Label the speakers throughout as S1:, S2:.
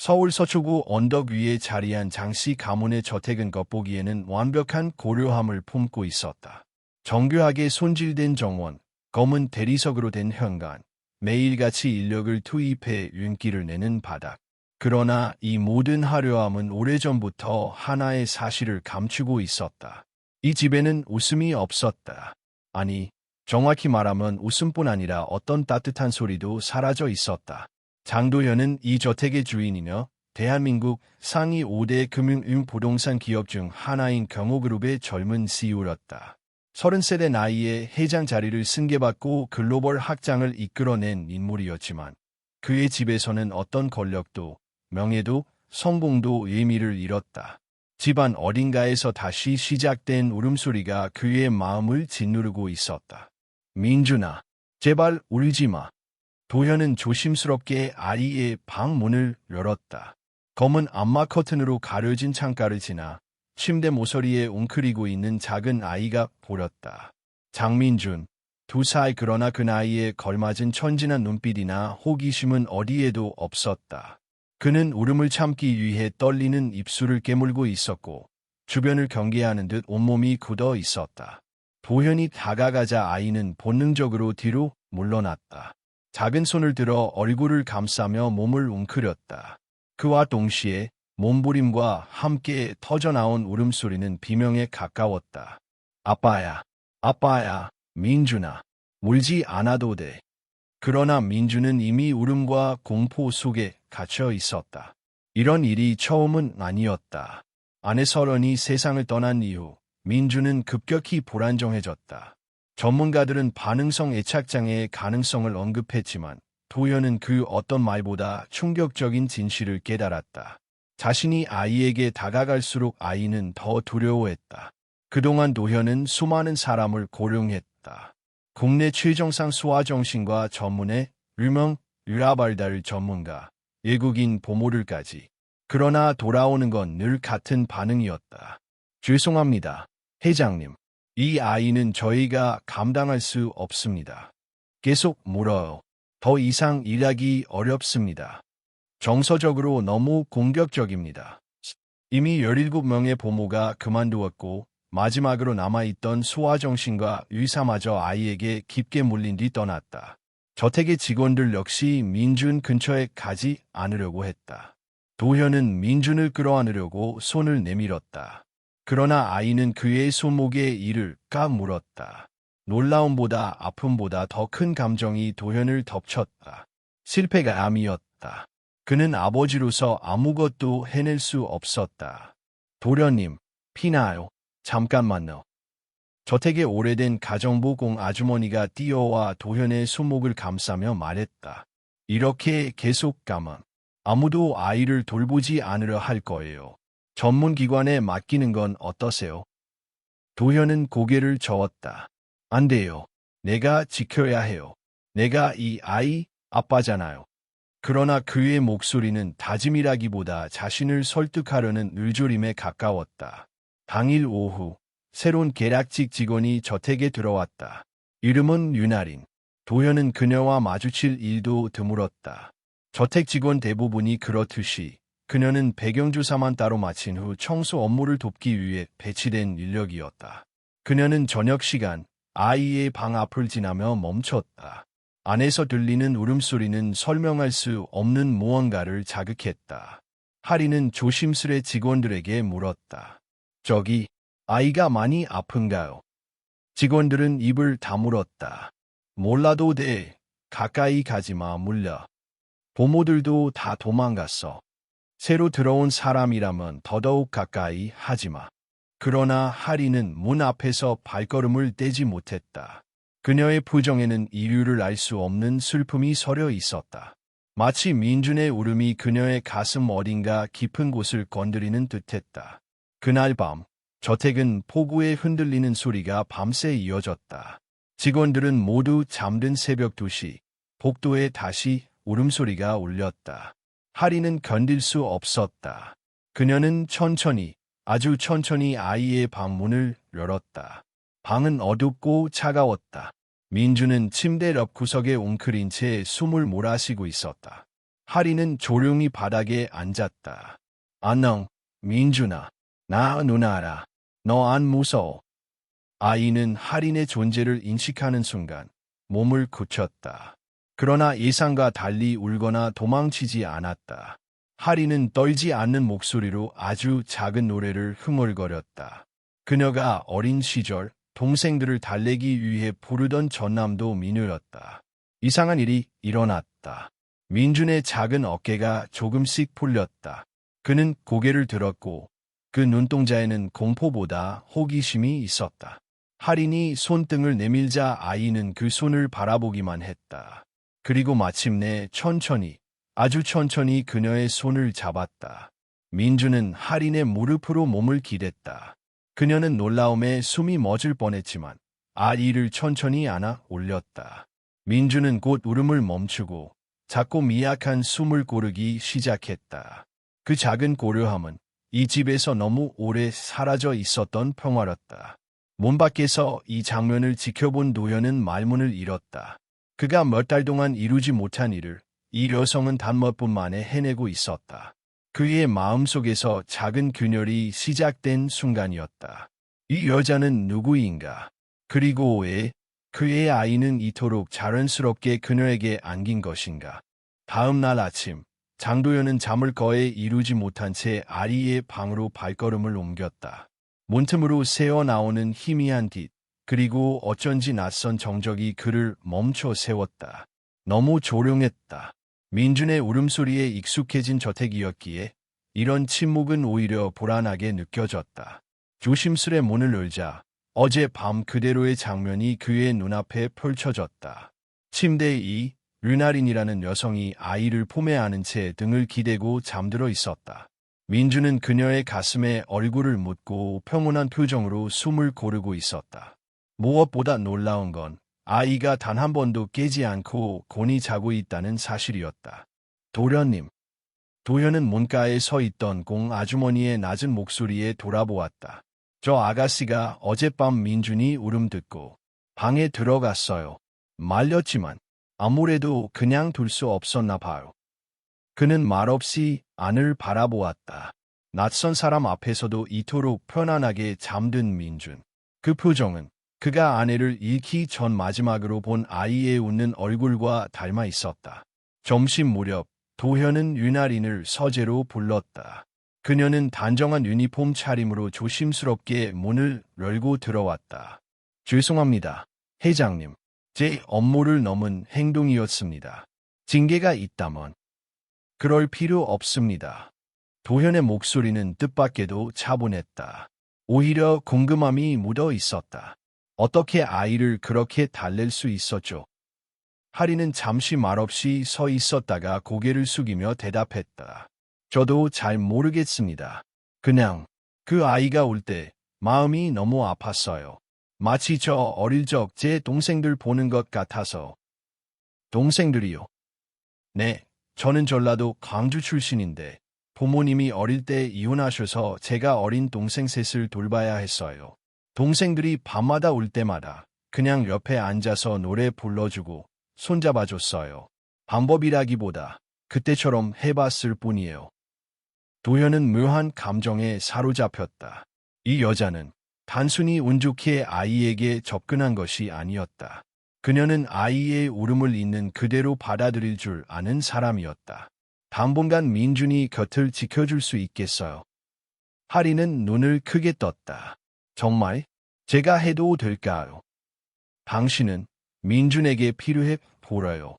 S1: 서울 서초구 언덕 위에 자리한 장씨 가문의 저택은 겉보기에는 완벽한 고려함을 품고 있었다. 정교하게 손질된 정원, 검은 대리석으로 된 현관, 매일같이 인력을 투입해 윤기를 내는 바닥. 그러나 이 모든 화려함은 오래전부터 하나의 사실을 감추고 있었다. 이 집에는 웃음이 없었다. 아니, 정확히 말하면 웃음뿐 아니라 어떤 따뜻한 소리도 사라져 있었다. 장도현은 이 저택의 주인이며 대한민국 상위 5대 금융 부동산 기업 중 하나인 경호그룹의 젊은 CEO였다. 30세 나이에 회장 자리를 승계받고 글로벌 확장을 이끌어낸 인물이었지만 그의 집에서는 어떤 권력도 명예도 성공도 의미를 잃었다. 집안 어딘가에서 다시 시작된 울음소리가 그의 마음을 짓누르고 있었다. 민준아, 제발 울지 마. 도현은 조심스럽게 아이의 방 문을 열었다. 검은 암막 커튼으로 가려진 창가를 지나 침대 모서리에 웅크리고 있는 작은 아이가 보였다. 장민준, 2살. 그러나 그 나이에 걸맞은 천진한 눈빛이나 호기심은 어디에도 없었다. 그는 울음을 참기 위해 떨리는 입술을 깨물고 있었고 주변을 경계하는 듯 온몸이 굳어 있었다. 도현이 다가가자 아이는 본능적으로 뒤로 물러났다. 작은 손을 들어 얼굴을 감싸며 몸을 웅크렸다. 그와 동시에 몸부림과 함께 터져나온 울음소리는 비명에 가까웠다. 아빠야, 아빠야, 민준아, 울지 않아도 돼. 그러나 민준은 이미 울음과 공포 속에 갇혀 있었다. 이런 일이 처음은 아니었다. 아내 설원이 세상을 떠난 이후 민준은 급격히 불안정해졌다. 전문가들은 반응성 애착장애의 가능성을 언급했지만 도현은 그 어떤 말보다 충격적인 진실을 깨달았다. 자신이 아이에게 다가갈수록 아이는 더 두려워했다. 그동안 도현은 수많은 사람을 고용했다. 국내 최정상 소아정신과 전문의 유명 유라발달 전문가, 외국인 보모들까지. 그러나 돌아오는 건 늘 같은 반응이었다. 죄송합니다, 회장님. 이 아이는 저희가 감당할 수 없습니다. 계속 물어요. 더 이상 일하기 어렵습니다. 정서적으로 너무 공격적입니다. 이미 17명의 보모가 그만두었고 마지막으로 남아있던 소아정신과 의사마저 아이에게 깊게 물린 뒤 떠났다. 저택의 직원들 역시 민준 근처에 가지 않으려고 했다. 도현은 민준을 끌어안으려고 손을 내밀었다. 그러나 아이는 그의 손목에 이를 까물었다. 놀라움보다 아픔보다 더 큰 감정이 도현을 덮쳤다. 실패가 암이었다. 그는 아버지로서 아무것도 해낼 수 없었다. 도련님, 피나요. 잠깐만요. 저택의 오래된 가정부공 아주머니가 뛰어와 도현의 손목을 감싸며 말했다. 이렇게 계속 가면 아무도 아이를 돌보지 않으려 할 거예요. 전문기관에 맡기는 건 어떠세요? 도현은 고개를 저었다. 안 돼요. 내가 지켜야 해요. 내가 이 아이 아빠잖아요. 그러나 그의 목소리는 다짐이라기보다 자신을 설득하려는 을조림에 가까웠다. 당일 오후, 새로운 계략직 직원이 저택에 들어왔다. 이름은 윤아린. 도현은 그녀와 마주칠 일도 드물었다. 저택 직원 대부분이 그렇듯이 그녀는 배경조사만 따로 마친 후 청소 업무를 돕기 위해 배치된 인력이었다. 그녀는 저녁 시간 아이의 방 앞을 지나며 멈췄다. 안에서 들리는 울음소리는 설명할 수 없는 무언가를 자극했다. 하리는 조심스레 직원들에게 물었다. 저기, 아이가 많이 아픈가요? 직원들은 입을 다물었다. 몰라도 돼. 가까이 가지마, 물려. 보모들도 다 도망갔어. 새로 들어온 사람이라면 더더욱 가까이 하지마. 그러나 하리는 문 앞에서 발걸음을 떼지 못했다. 그녀의 표정에는 이유를 알 수 없는 슬픔이 서려 있었다. 마치 민준의 울음이 그녀의 가슴 어딘가 깊은 곳을 건드리는 듯했다. 그날 밤, 저택은 폭우에 흔들리는 소리가 밤새 이어졌다. 직원들은 모두 잠든 새벽 2시, 복도에 다시 울음소리가 울렸다. 하리는 견딜 수 없었다. 그녀는 천천히, 아주 천천히 아이의 방 문을 열었다. 방은 어둡고 차가웠다. 민준은 침대 옆 구석에 웅크린 채 숨을 몰아쉬고 있었다. 하리는 조용히 바닥에 앉았다. 안녕, 민준아. 나 누나 알아. 너 안 무서워. 아이는 하린의 존재를 인식하는 순간 몸을 굳혔다. 그러나 예상과 달리 울거나 도망치지 않았다. 하린은 떨지 않는 목소리로 아주 작은 노래를 흥얼거렸다. 그녀가 어린 시절 동생들을 달래기 위해 부르던 전남도 민요였다. 이상한 일이 일어났다. 민준의 작은 어깨가 조금씩 풀렸다. 그는 고개를 들었고 그 눈동자에는 공포보다 호기심이 있었다. 하린이 손등을 내밀자 아이는 그 손을 바라보기만 했다. 그리고 마침내 천천히, 아주 천천히 그녀의 손을 잡았다. 민준은 하린의 무릎으로 몸을 기댔다. 그녀는 놀라움에 숨이 멎을 뻔했지만 아이를 천천히 안아 올렸다. 민준은 곧 울음을 멈추고 작고 미약한 숨을 고르기 시작했다. 그 작은 고요함은 이 집에서 너무 오래 사라져 있었던 평화였다. 문 밖에서 이 장면을 지켜본 도현은 말문을 잃었다. 그가 몇 달 동안 이루지 못한 일을 이 여성은 단 몇 분 만에 해내고 있었다. 그의 마음속에서 작은 균열이 시작된 순간이었다. 이 여자는 누구인가? 그리고 왜 그의 아이는 이토록 자연스럽게 그녀에게 안긴 것인가? 다음 날 아침, 장도연은 잠을 거의 이루지 못한 채 아리의 방으로 발걸음을 옮겼다. 문틈으로 새어나오는 희미한 빛, 그리고 어쩐지 낯선 정적이 그를 멈춰 세웠다. 너무 조용했다. 민준의 울음소리에 익숙해진 저택이었기에 이런 침묵은 오히려 불안하게 느껴졌다. 조심스레 문을 열자 어젯밤 그대로의 장면이 그의 눈앞에 펼쳐졌다. 침대 이 르나린이라는 여성이 아이를 품에 안은 채 등을 기대고 잠들어 있었다. 민준은 그녀의 가슴에 얼굴을 묻고 평온한 표정으로 숨을 고르고 있었다. 무엇보다 놀라운 건 아이가 단 한 번도 깨지 않고 곤히 자고 있다는 사실이었다. 도련님. 도현은 문가에 서 있던 공 아주머니의 낮은 목소리에 돌아보았다. 저 아가씨가 어젯밤 민준이 울음 듣고 방에 들어갔어요. 말렸지만 아무래도 그냥 둘 수 없었나 봐요. 그는 말없이 안을 바라보았다. 낯선 사람 앞에서도 이토록 편안하게 잠든 민준. 그 표정은 그가 아내를 잃기 전 마지막으로 본 아이의 웃는 얼굴과 닮아 있었다. 점심 무렵 도현은 유나린을 서재로 불렀다. 그녀는 단정한 유니폼 차림으로 조심스럽게 문을 열고 들어왔다. 죄송합니다, 회장님. 제 업무를 넘은 행동이었습니다. 징계가 있다면 그럴 필요 없습니다. 도현의 목소리는 뜻밖에도 차분했다. 오히려 궁금함이 묻어 있었다. 어떻게 아이를 그렇게 달랠 수 있었죠? 하리는 잠시 말없이 서 있었다가 고개를 숙이며 대답했다. 저도 잘 모르겠습니다. 그냥 그 아이가 울 때 마음이 너무 아팠어요. 마치 저 어릴 적 제 동생들 보는 것 같아서. 동생들이요? 네, 저는 전라도 광주 출신인데 부모님이 어릴 때 이혼하셔서 제가 어린 동생 셋을 돌봐야 했어요. 동생들이 밤마다 울 때마다 그냥 옆에 앉아서 노래 불러주고 손잡아줬어요. 방법이라기보다 그때처럼 해봤을 뿐이에요. 도현은 묘한 감정에 사로잡혔다. 이 여자는 단순히 운 좋게 아이에게 접근한 것이 아니었다. 그녀는 아이의 울음을 있는 그대로 받아들일 줄 아는 사람이었다. 당분간 민준이 곁을 지켜줄 수 있겠어요. 하리는 눈을 크게 떴다. 정말? 제가 해도 될까요? 당신은 민준에게 필요해 보여요.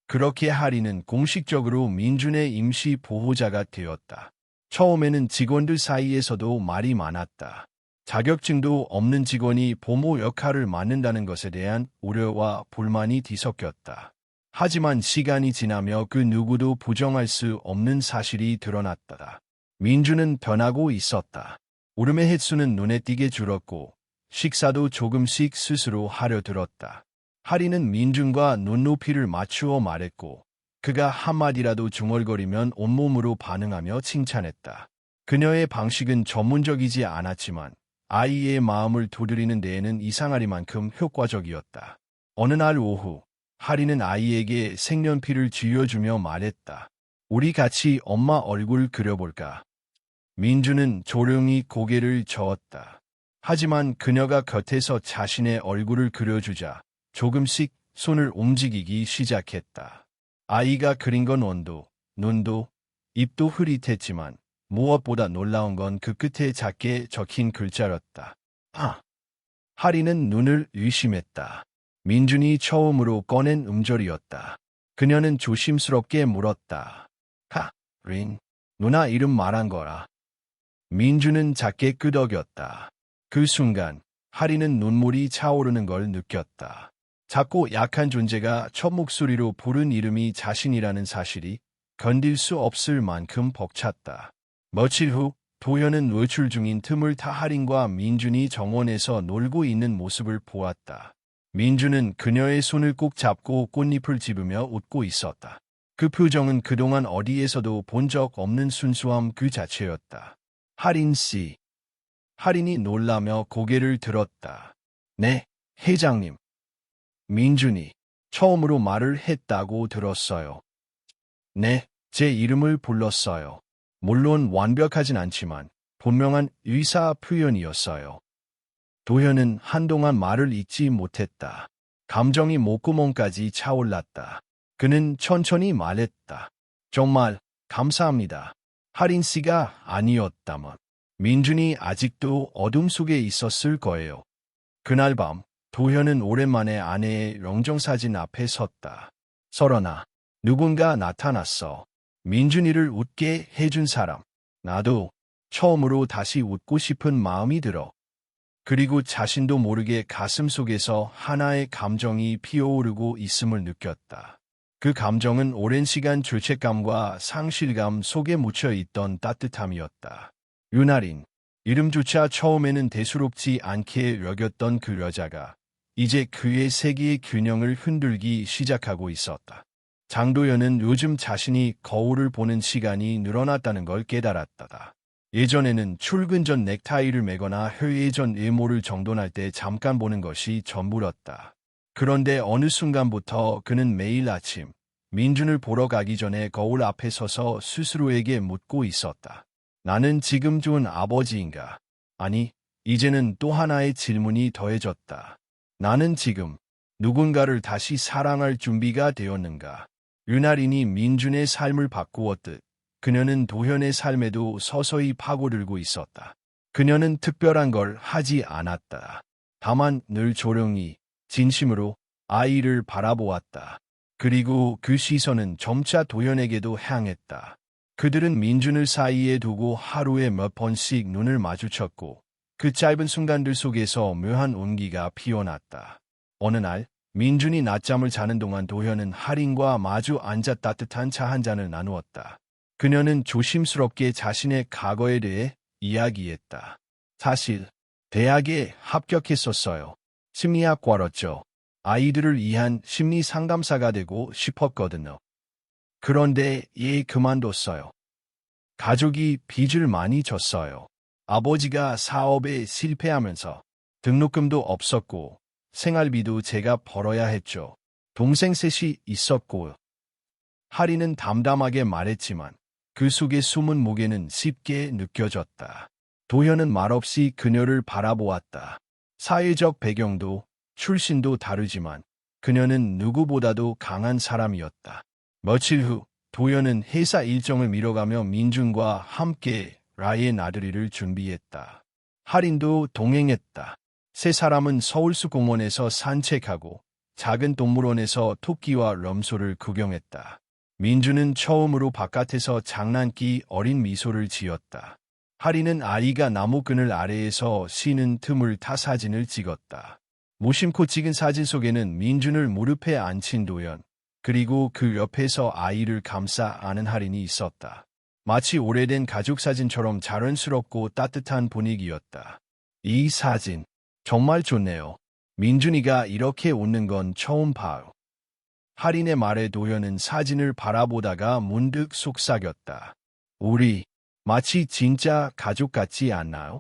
S1: 그렇게 하리는 공식적으로 민준의 임시 보호자가 되었다. 처음에는 직원들 사이에서도 말이 많았다. 자격증도 없는 직원이 보모 역할을 맡는다는 것에 대한 우려와 불만이 뒤섞였다. 하지만 시간이 지나며 그 누구도 부정할 수 없는 사실이 드러났다. 민준은 변하고 있었다. 울음의 횟수는 눈에 띄게 줄었고 식사도 조금씩 스스로 하려 들었다. 하리는 민준과 눈높이를 맞추어 말했고 그가 한마디라도 중얼거리면 온몸으로 반응하며 칭찬했다. 그녀의 방식은 전문적이지 않았지만 아이의 마음을 두드리는 데에는 이상하리만큼 효과적이었다. 어느 날 오후 하리는 아이에게 색연필을 쥐어주며 말했다. 우리 같이 엄마 얼굴 그려볼까? 민주는 조용히 고개를 저었다. 하지만 그녀가 곁에서 자신의 얼굴을 그려주자 조금씩 손을 움직이기 시작했다. 아이가 그린 건 원도, 눈도, 입도 흐릿했지만 무엇보다 놀라운 건 그 끝에 작게 적힌 글자였다. 하리는 눈을 의심했다. 민준이 처음으로 꺼낸 음절이었다. 그녀는 조심스럽게 물었다. 린, 누나 이름 말한 거라. 민준은 작게 끄덕였다. 그 순간 하리는 눈물이 차오르는 걸 느꼈다. 작고 약한 존재가 첫 목소리로 부른 이름이 자신이라는 사실이 견딜 수 없을 만큼 벅찼다. 며칠 후 도현은 외출 중인 틈을 타 하린과 민준이 정원에서 놀고 있는 모습을 보았다. 민준은 그녀의 손을 꼭 잡고 꽃잎을 집으며 웃고 있었다. 그 표정은 그동안 어디에서도 본 적 없는 순수함 그 자체였다. 하린 씨. 하린이 놀라며 고개를 들었다. 네, 회장님. 민준이 처음으로 말을 했다고 들었어요. 네, 제 이름을 불렀어요. 물론 완벽하진 않지만 분명한 의사 표현이었어요. 도현은 한동안 말을 잇지 못했다. 감정이 목구멍까지 차올랐다. 그는 천천히 말했다. 정말 감사합니다. 하린 씨가 아니었다면 민준이 아직도 어둠 속에 있었을 거예요. 그날 밤 도현은 오랜만에 아내의 영정사진 앞에 섰다. 설원아, 누군가 나타났어. 민준이를 웃게 해준 사람. 나도 처음으로 다시 웃고 싶은 마음이 들어. 그리고 자신도 모르게 가슴속에서 하나의 감정이 피어오르고 있음을 느꼈다. 그 감정은 오랜 시간 죄책감과 상실감 속에 묻혀있던 따뜻함이었다. 윤아린, 이름조차 처음에는 대수롭지 않게 여겼던 그 여자가 이제 그의 세계의 균형을 흔들기 시작하고 있었다. 장도연은 요즘 자신이 거울을 보는 시간이 늘어났다는 걸 깨달았다. 예전에는 출근 전 넥타이를 매거나 회의 전 외모를 정돈할 때 잠깐 보는 것이 전부였다. 그런데 어느 순간부터 그는 매일 아침 민준을 보러 가기 전에 거울 앞에 서서 스스로에게 묻고 있었다. 나는 지금 좋은 아버지인가? 아니, 이제는 또 하나의 질문이 더해졌다. 나는 지금 누군가를 다시 사랑할 준비가 되었는가? 윤아린이 민준의 삶을 바꾸었듯 그녀는 도현의 삶에도 서서히 파고들고 있었다. 그녀는 특별한 걸 하지 않았다. 다만 늘 조용히, 진심으로 아이를 바라보았다. 그리고 그 시선은 점차 도현에게도 향했다. 그들은 민준을 사이에 두고 하루에 몇 번씩 눈을 마주쳤고 그 짧은 순간들 속에서 묘한 온기가 피어났다. 어느 날 민준이 낮잠을 자는 동안 도현은 하린과 마주 앉아 따뜻한 차 한 잔을 나누었다. 그녀는 조심스럽게 자신의 과거에 대해 이야기했다. 사실 대학에 합격했었어요. 심리학과였죠. 아이들을 위한 심리 상담사가 되고 싶었거든요. 그런데 그만뒀어요. 가족이 빚을 많이 졌어요. 아버지가 사업에 실패하면서 등록금도 없었고 생활비도 제가 벌어야 했죠. 동생 셋이 있었고. 하리는 담담하게 말했지만 그 속의 숨은 무게는 쉽게 느껴졌다. 도현은 말없이 그녀를 바라보았다. 사회적 배경도 출신도 다르지만 그녀는 누구보다도 강한 사람이었다. 며칠 후 도현은 회사 일정을 미뤄가며 민준과 함께 라이의 나들이를 준비했다. 하린도 동행했다. 세 사람은 서울수 공원에서 산책하고 작은 동물원에서 토끼와 럼소를 구경했다. 민준은 처음으로 바깥에서 장난기 어린 미소를 지었다. 하린은 아이가 나무 그늘 아래에서 쉬는 틈을 타 사진을 찍었다. 무심코 찍은 사진 속에는 민준을 무릎에 앉힌 도현, 그리고 그 옆에서 아이를 감싸 안은 하린이 있었다. 마치 오래된 가족 사진처럼 자연스럽고 따뜻한 분위기였다. 이 사진 정말 좋네요. 민준이가 이렇게 웃는 건 처음 봐요. 하린의 말에 도현은 사진을 바라보다가 문득 속삭였다. 우리 마치 진짜 가족 같지 않나요?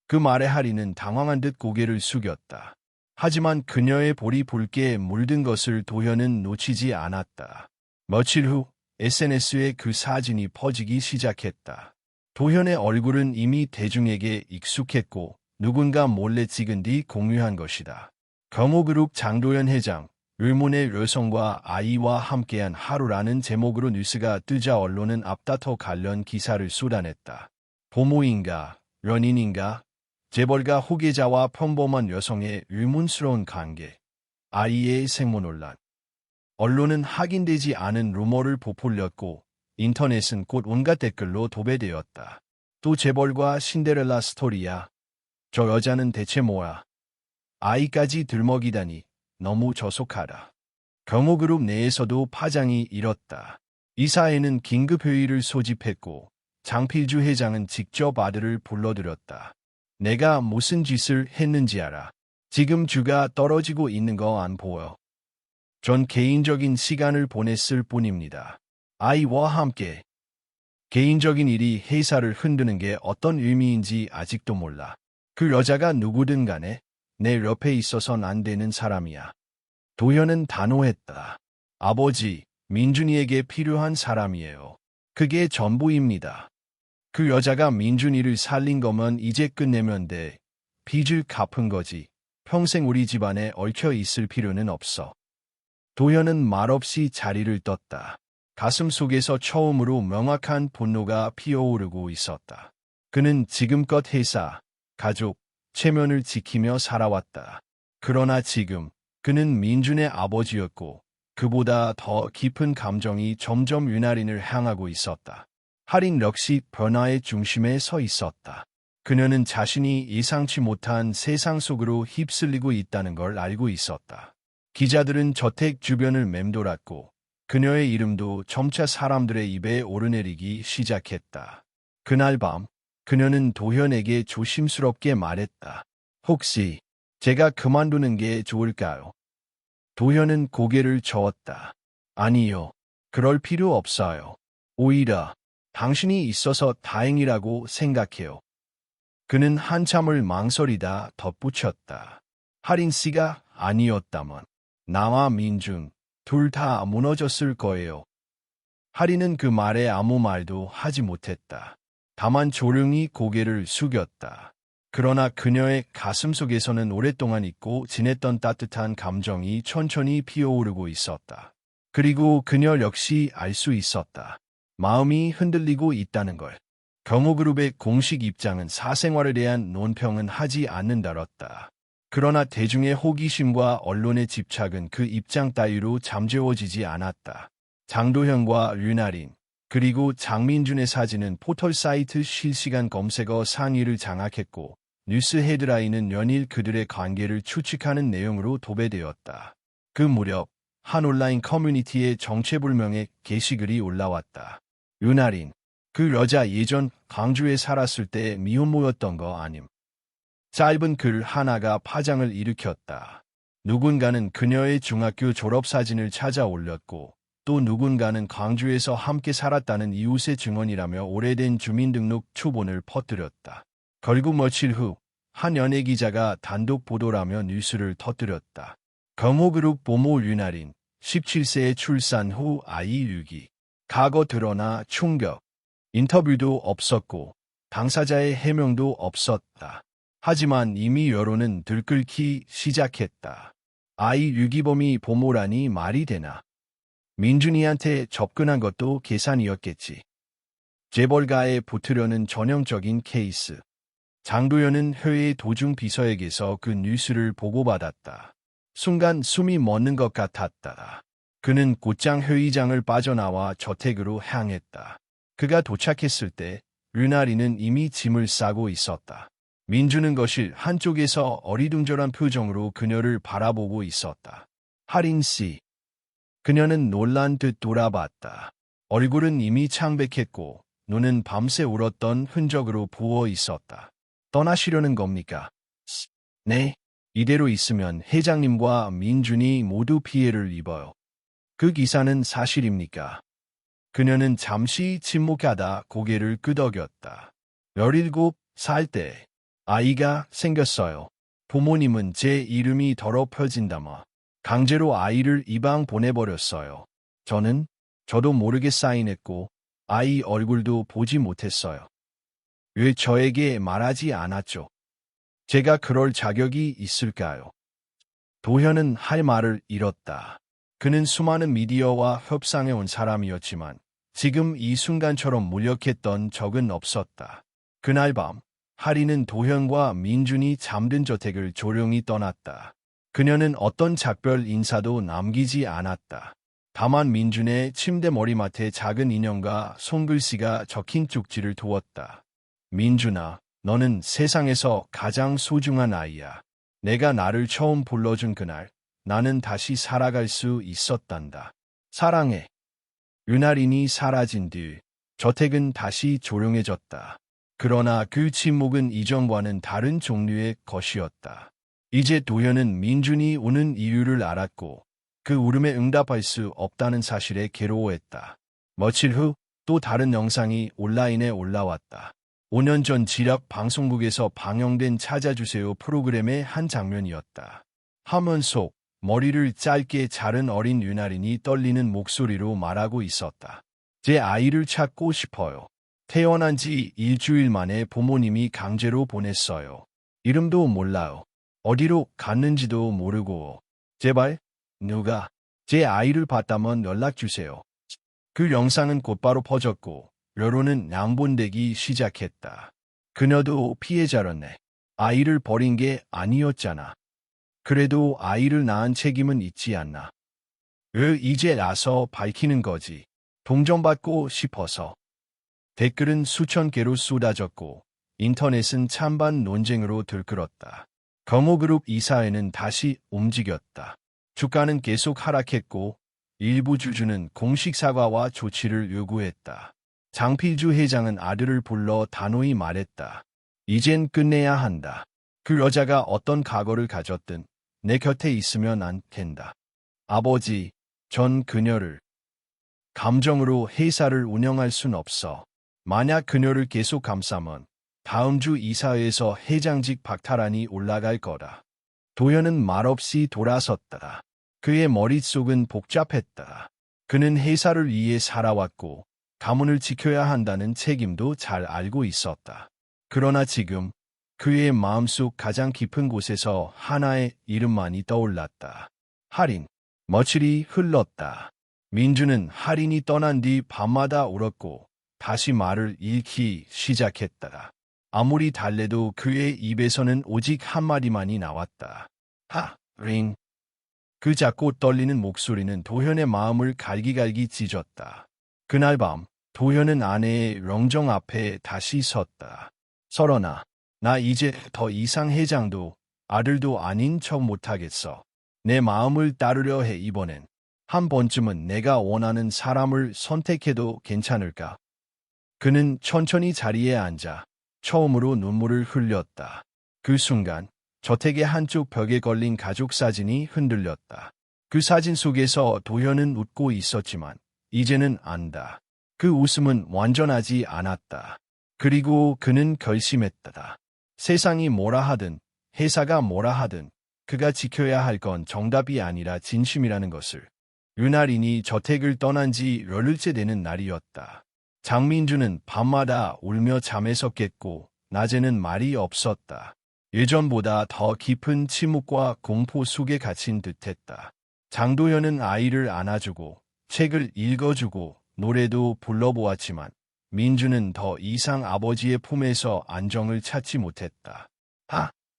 S1: 그 말에 하린은 당황한 듯 고개를 숙였다. 하지만 그녀의 볼이 붉게 물든 것을 도현은 놓치지 않았다. 며칠 후 SNS에 그 사진이 퍼지기 시작했다. 도현의 얼굴은 이미 대중에게 익숙했고 누군가 몰래 찍은 뒤 공유한 것이다. 경호그룹 장도연 회장, 의문의 여성과 아이와 함께한 하루라는 제목으로 뉴스가 뜨자 언론은 앞다퉈 관련 기사를 쏟아냈다. 부모인가, 연인인가, 재벌가 후계자와 평범한 여성의 의문스러운 관계, 아이의 생모 논란. 언론은 확인되지 않은 루머를 부풀렸고 인터넷은 곧 온갖 댓글로 도배되었다. 또 재벌과 신데렐라 스토리야. 저 여자는 대체 뭐야? 아이까지 들먹이다니 너무 저속하다. 경호그룹 내에서도 파장이 일었다. 이사회는 긴급회의를 소집했고 장필주 회장은 직접 아들을 불러들였다. 내가 무슨 짓을 했는지 알아. 지금 주가 떨어지고 있는 거 안 보여. 전 개인적인 시간을 보냈을 뿐입니다. 아이와 함께. 개인적인 일이 회사를 흔드는 게 어떤 의미인지 아직도 몰라. 그 여자가 누구든 간에 내 옆에 있어선 안 되는 사람이야. 도현은 단호했다. 아버지, 민준이에게 필요한 사람이에요. 그게 전부입니다. 그 여자가 민준이를 살린 거면 이제 끝내면 돼. 빚을 갚은 거지. 평생 우리 집안에 얽혀 있을 필요는 없어. 도현은 말없이 자리를 떴다. 가슴 속에서 처음으로 명확한 분노가 피어오르고 있었다. 그는 지금껏 회사, 가족, 체면을 지키며 살아왔다. 그러나 지금 그는 민준의 아버지였고 그보다 더 깊은 감정이 점점 윤아린을 향하고 있었다. 할인 역시 변화의 중심에 서 있었다. 그녀는 자신이 예상치 못한 세상 속으로 휩쓸리고 있다는 걸 알고 있었다. 기자들은 저택 주변을 맴돌았고 그녀의 이름도 점차 사람들의 입에 오르내리기 시작했다. 그날 밤 그녀는 도현에게 조심스럽게 말했다. 혹시 제가 그만두는 게 좋을까요? 도현은 고개를 저었다. 아니요. 그럴 필요 없어요. 오히려 당신이 있어서 다행이라고 생각해요. 그는 한참을 망설이다 덧붙였다. 할인 씨가 아니었다면 나와 민준 둘 다 무너졌을 거예요. 할인은 그 말에 아무 말도 하지 못했다. 다만 조용히 고개를 숙였다. 그러나 그녀의 가슴속에서는 오랫동안 잊고 지냈던 따뜻한 감정이 천천히 피어오르고 있었다. 그리고 그녀 역시 알 수 있었다. 마음이 흔들리고 있다는 걸. 경호그룹의 공식 입장은 사생활에 대한 논평은 하지 않는다였다. 그러나 대중의 호기심과 언론의 집착은 그 입장 따위로 잠재워지지 않았다. 장도현과 윤아린, 그리고 장민준의 사진은 포털 사이트 실시간 검색어 상위를 장악했고 뉴스 헤드라인은 연일 그들의 관계를 추측하는 내용으로 도배되었다. 그 무렵 한 온라인 커뮤니티에 정체불명의 게시글이 올라왔다. 윤아린, 그 여자 예전 광주에 살았을 때 미혼모였던 거 아님. 짧은 글 하나가 파장을 일으켰다. 누군가는 그녀의 중학교 졸업사진을 찾아 올렸고 또 누군가는 광주에서 함께 살았다는 이웃의 증언이라며 오래된 주민등록 초본을 퍼뜨렸다. 결국 며칠 후 한 연예기자가 단독 보도라며 뉴스를 터뜨렸다. 경호그룹 보모 윤아린, 17세에 출산 후 아이 유기. 과거 드러나 충격. 인터뷰도 없었고 당사자의 해명도 없었다. 하지만 이미 여론은 들끓기 시작했다. 아이 유기범이 보모라니 말이 되나. 민준이한테 접근한 것도 계산이었겠지. 재벌가에 붙으려는 전형적인 케이스. 장도연은 회의 도중 비서에게서 그 뉴스를 보고받았다. 순간 숨이 멎는 것 같았다. 그는 곧장 회의장을 빠져나와 저택으로 향했다. 그가 도착했을 때 윤아린은 이미 짐을 싸고 있었다. 민준은 거실 한쪽에서 어리둥절한 표정으로 그녀를 바라보고 있었다. 할인 씨. 그녀는 놀란 듯 돌아봤다. 얼굴은 이미 창백했고 눈은 밤새 울었던 흔적으로 부어 있었다. 떠나시려는 겁니까? 네. 이대로 있으면 회장님과 민준이 모두 피해를 입어요. 그 기사는 사실입니까? 그녀는 잠시 침묵하다 고개를 끄덕였다. 17살 때 아이가 생겼어요. 부모님은 제 이름이 더럽혀진다며 강제로 아이를 이방 보내버렸어요. 저는 저도 모르게 사인했고 아이 얼굴도 보지 못했어요. 왜 저에게 말하지 않았죠? 제가 그럴 자격이 있을까요? 도현은 할 말을 잃었다. 그는 수많은 미디어와 협상해 온 사람이었지만 지금 이 순간처럼 무력했던 적은 없었다. 그날 밤 하리는 도현과 민준이 잠든 저택을 조용히 떠났다. 그녀는 어떤 작별 인사도 남기지 않았다. 다만 민준의 침대 머리맡에 작은 인형과 손글씨가 적힌 쪽지를 두었다. 민준아, 너는 세상에서 가장 소중한 아이야. 내가 나를 처음 불러준 그날, 나는 다시 살아갈 수 있었단다. 사랑해. 윤아린이 사라진 뒤 저택은 다시 조용해졌다. 그러나 그 침묵은 이전과는 다른 종류의 것이었다. 이제 도현은 민준이 우는 이유를 알았고 그 울음에 응답할 수 없다는 사실에 괴로워했다. 며칠 후 또 다른 영상이 온라인에 올라왔다. 5년 전 지락 방송국에서 방영된 찾아주세요 프로그램의 한 장면이었다. 화면 속 머리를 짧게 자른 어린 윤아린이 떨리는 목소리로 말하고 있었다. 제 아이를 찾고 싶어요. 태어난 지 일주일 만에 부모님이 강제로 보냈어요. 이름도 몰라요. 어디로 갔는지도 모르고. 제발 누가 제 아이를 봤다면 연락주세요. 그 영상은 곧바로 퍼졌고 여론은 양분되기 시작했다. 그녀도 피해자였네. 아이를 버린 게 아니었잖아. 그래도 아이를 낳은 책임은 있지 않나. 왜 이제 나서 밝히는 거지. 동정받고 싶어서. 댓글은 수천 개로 쏟아졌고 인터넷은 찬반 논쟁으로 들끓었다. 검호그룹 이사회는 다시 움직였다. 주가는 계속 하락했고 일부 주주는 공식 사과와 조치를 요구했다. 장필주 회장은 아들을 불러 단호히 말했다. 이젠 끝내야 한다. 그 여자가 어떤 과거를 가졌든 내 곁에 있으면 안 된다. 아버지, 전 그녀를 감정으로 회사를 운영할 순 없어. 만약 그녀를 계속 감싸면 다음 주 이사회에서 회장직 박탈안이 올라갈 거다. 도현은 말없이 돌아섰다. 그의 머릿속은 복잡했다. 그는 회사를 위해 살아왔고 가문을 지켜야 한다는 책임도 잘 알고 있었다. 그러나 지금 그의 마음속 가장 깊은 곳에서 하나의 이름만이 떠올랐다. 할인. 며칠이 흘렀다. 민주는 할인이 떠난 뒤 밤마다 울었고 다시 말을 잃기 시작했다. 아무리 달래도 그의 입에서는 오직 한마디만이 나왔다. 할인. 그 작고 떨리는 목소리는 도현의 마음을 갈기갈기 찢었다. 그날 밤 도현은 아내의 령정 앞에 다시 섰다. 설원아, 나 이제 더 이상 회장도 아들도 아닌 척 못하겠어. 내 마음을 따르려 해 이번엔. 한 번쯤은 내가 원하는 사람을 선택해도 괜찮을까? 그는 천천히 자리에 앉아 처음으로 눈물을 흘렸다. 그 순간 저택의 한쪽 벽에 걸린 가족 사진이 흔들렸다. 그 사진 속에서 도현은 웃고 있었지만 이제는 안다. 그 웃음은 완전하지 않았다. 그리고 그는 결심했다. 세상이 뭐라 하든 회사가 뭐라 하든 그가 지켜야 할 건 정답이 아니라 진심이라는 것을. 윤아린이 저택을 떠난 지 열흘째 되는 날이었다. 장민주는 밤마다 울며 잠에서 깼고 낮에는 말이 없었다. 예전보다 더 깊은 침묵과 공포 속에 갇힌 듯했다. 장도현은 아이를 안아주고 책을 읽어주고 노래도 불러보았지만 민주는 더 이상 아버지의 품에서 안정을 찾지 못했다.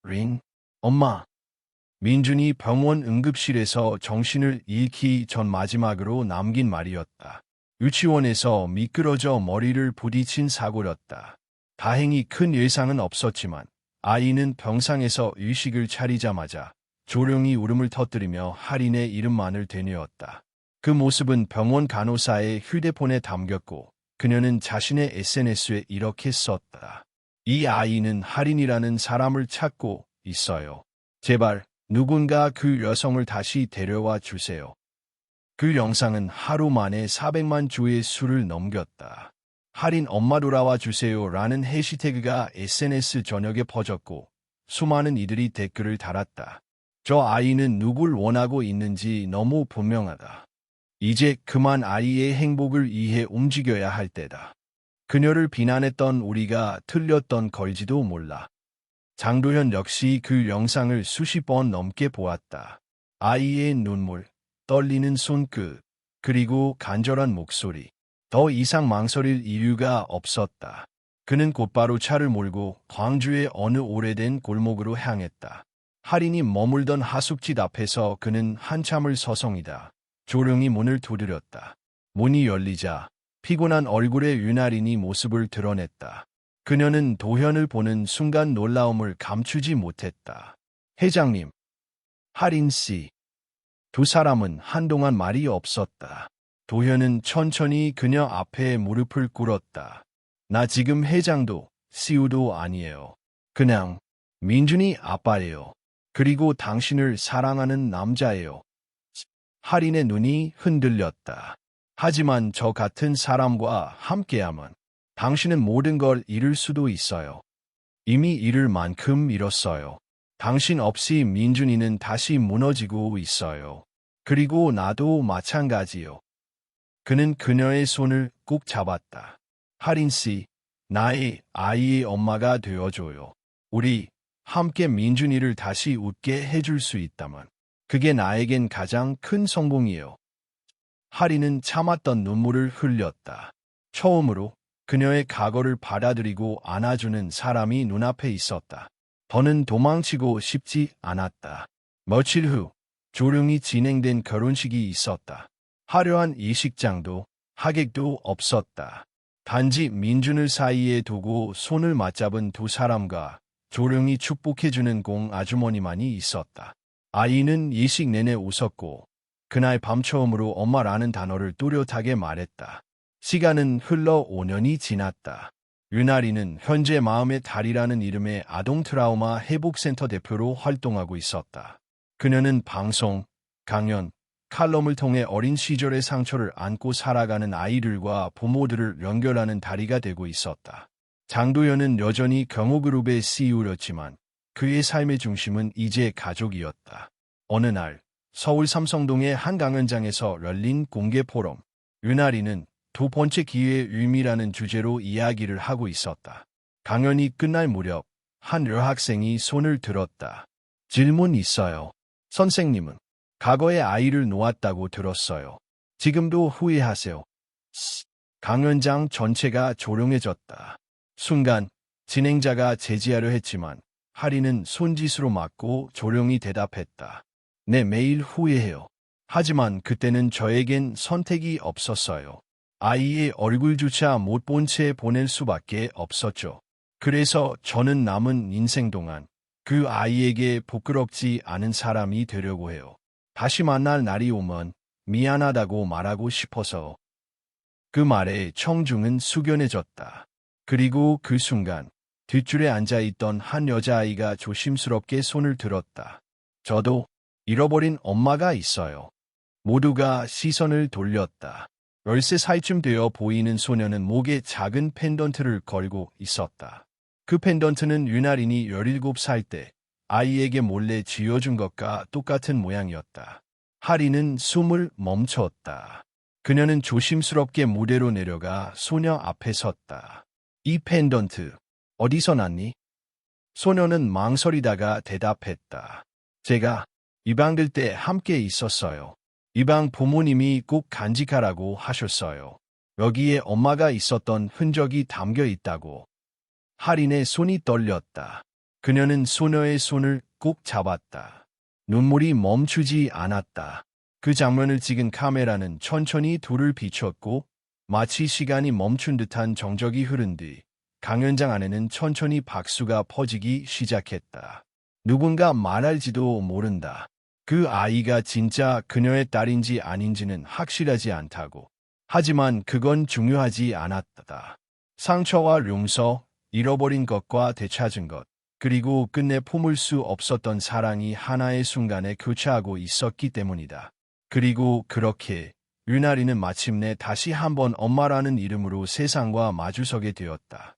S1: 린, 엄마. 민준이 병원 응급실에서 정신을 잃기 전 마지막으로 남긴 말이었다. 유치원에서 미끄러져 머리를 부딪힌 사고였다. 다행히 큰 예상은 없었지만 아이는 병상에서 의식을 차리자마자 조용히 울음을 터뜨리며 할인의 이름만을 되뇌었다. 그 모습은 병원 간호사의 휴대폰에 담겼고 그녀는 자신의 SNS에 이렇게 썼다. 이 아이는 할인이라는 사람을 찾고 있어요. 제발 누군가 그 여성을 다시 데려와 주세요. 그 영상은 하루 만에 400만 조회 수를 넘겼다. 할인 엄마 돌아와 주세요라는 해시태그가 SNS 전역에 퍼졌고 수많은 이들이 댓글을 달았다. 저 아이는 누굴 원하고 있는지 너무 분명하다. 이제 그만 아이의 행복을 위해 움직여야 할 때다. 그녀를 비난했던 우리가 틀렸던 걸지도 몰라. 장도현 역시 그 영상을 수십 번 넘게 보았다. 아이의 눈물, 떨리는 손끝, 그리고 간절한 목소리. 더 이상 망설일 이유가 없었다. 그는 곧바로 차를 몰고 광주의 어느 오래된 골목으로 향했다. 할인이 머물던 하숙집 앞에서 그는 한참을 서성이다. 조용히 문을 두드렸다. 문이 열리자 피곤한 얼굴의 윤아린이 모습을 드러냈다. 그녀는 도현을 보는 순간 놀라움을 감추지 못했다. 회장님, 할인 씨. 두 사람은 한동안 말이 없었다. 도현은 천천히 그녀 앞에 무릎을 꿇었다. 나 지금 회장도 CEO도 아니에요. 그냥 민준이 아빠예요. 그리고 당신을 사랑하는 남자예요. 할인의 눈이 흔들렸다. 하지만 저 같은 사람과 함께하면 당신은 모든 걸 잃을 수도 있어요. 이미 잃을 만큼 잃었어요. 당신 없이 민준이는 다시 무너지고 있어요. 그리고 나도 마찬가지요. 그는 그녀의 손을 꾹 잡았다. 할인 씨, 나의 아이의 엄마가 되어줘요. 우리 함께 민준이를 다시 웃게 해줄 수 있다면 그게 나에겐 가장 큰 성공이에요. 할인은 참았던 눈물을 흘렸다. 처음으로 그녀의 각오를 받아들이고 안아주는 사람이 눈앞에 있었다. 더는 도망치고 싶지 않았다. 며칠 후 조용히 진행된 결혼식이 있었다. 화려한 이식장도 하객도 없었다. 단지 민준을 사이에 두고 손을 맞잡은 두 사람과 조용히 축복해주는 공 아주머니만이 있었다. 아이는 이식 내내 웃었고 그날 밤 처음으로 엄마라는 단어를 또렷하게 말했다. 시간은 흘러 5년이 지났다. 윤아리는 현재 마음의 달이라는 이름의 아동 트라우마 회복센터 대표로 활동하고 있었다. 그녀는 방송, 강연, 칼럼을 통해 어린 시절의 상처를 안고 살아가는 아이들과 부모들을 연결하는 다리가 되고 있었다. 장도연은 여전히 경호그룹의 CEO였지만 그의 삶의 중심은 이제 가족이었다. 어느 날 서울 삼성동의 한 강연장에서 열린 공개 포럼. 윤아리는 두 번째 기회의 의미라는 주제로 이야기를 하고 있었다. 강연이 끝날 무렵 한 여학생이 손을 들었다. 질문 있어요. 선생님은 과거에 아이를 놓았다고 들었어요. 지금도 후회하세요. 강연장 전체가 조용해졌다. 순간 진행자가 제지하려 했지만 할인은 손짓으로 막고 조용히 대답했다. 네, 매일 후회해요. 하지만 그때는 저에겐 선택이 없었어요. 아이의 얼굴조차 못 본 채 보낼 수밖에 없었죠. 그래서 저는 남은 인생 동안 그 아이에게 부끄럽지 않은 사람이 되려고 해요. 다시 만날 날이 오면 미안하다고 말하고 싶어서. 그 말에 청중은 숙연해졌다. 그리고 그 순간 뒷줄에 앉아있던 한 여자아이가 조심스럽게 손을 들었다. 저도 잃어버린 엄마가 있어요. 모두가 시선을 돌렸다. 13살쯤 되어 보이는 소녀는 목에 작은 펜던트를 걸고 있었다. 그 펜던트는 윤아린이 17살 때 아이에게 몰래 쥐어준 것과 똑같은 모양이었다. 할인은 숨을 멈췄다. 그녀는 조심스럽게 무대로 내려가 소녀 앞에 섰다. 이 펜던트 어디서 났니? 소녀는 망설이다가 대답했다. 제가 입양될 때 함께 있었어요. 입양 부모님이 꼭 간직하라고 하셨어요. 여기에 엄마가 있었던 흔적이 담겨 있다고. 할인의 손이 떨렸다. 그녀는 소녀의 손을 꼭 잡았다. 눈물이 멈추지 않았다. 그 장면을 찍은 카메라는 천천히 둘을 비췄고 마치 시간이 멈춘 듯한 정적이 흐른 뒤 강연장 안에는 천천히 박수가 퍼지기 시작했다. 누군가 말할지도 모른다. 그 아이가 진짜 그녀의 딸인지 아닌지는 확실하지 않다고. 하지만 그건 중요하지 않았다. 상처와 용서, 잃어버린 것과 되찾은 것, 그리고 끝내 품을 수 없었던 사랑이 하나의 순간에 교차하고 있었기 때문이다. 그리고 그렇게 윤아리는 마침내 다시 한번 엄마라는 이름으로 세상과 마주서게 되었다.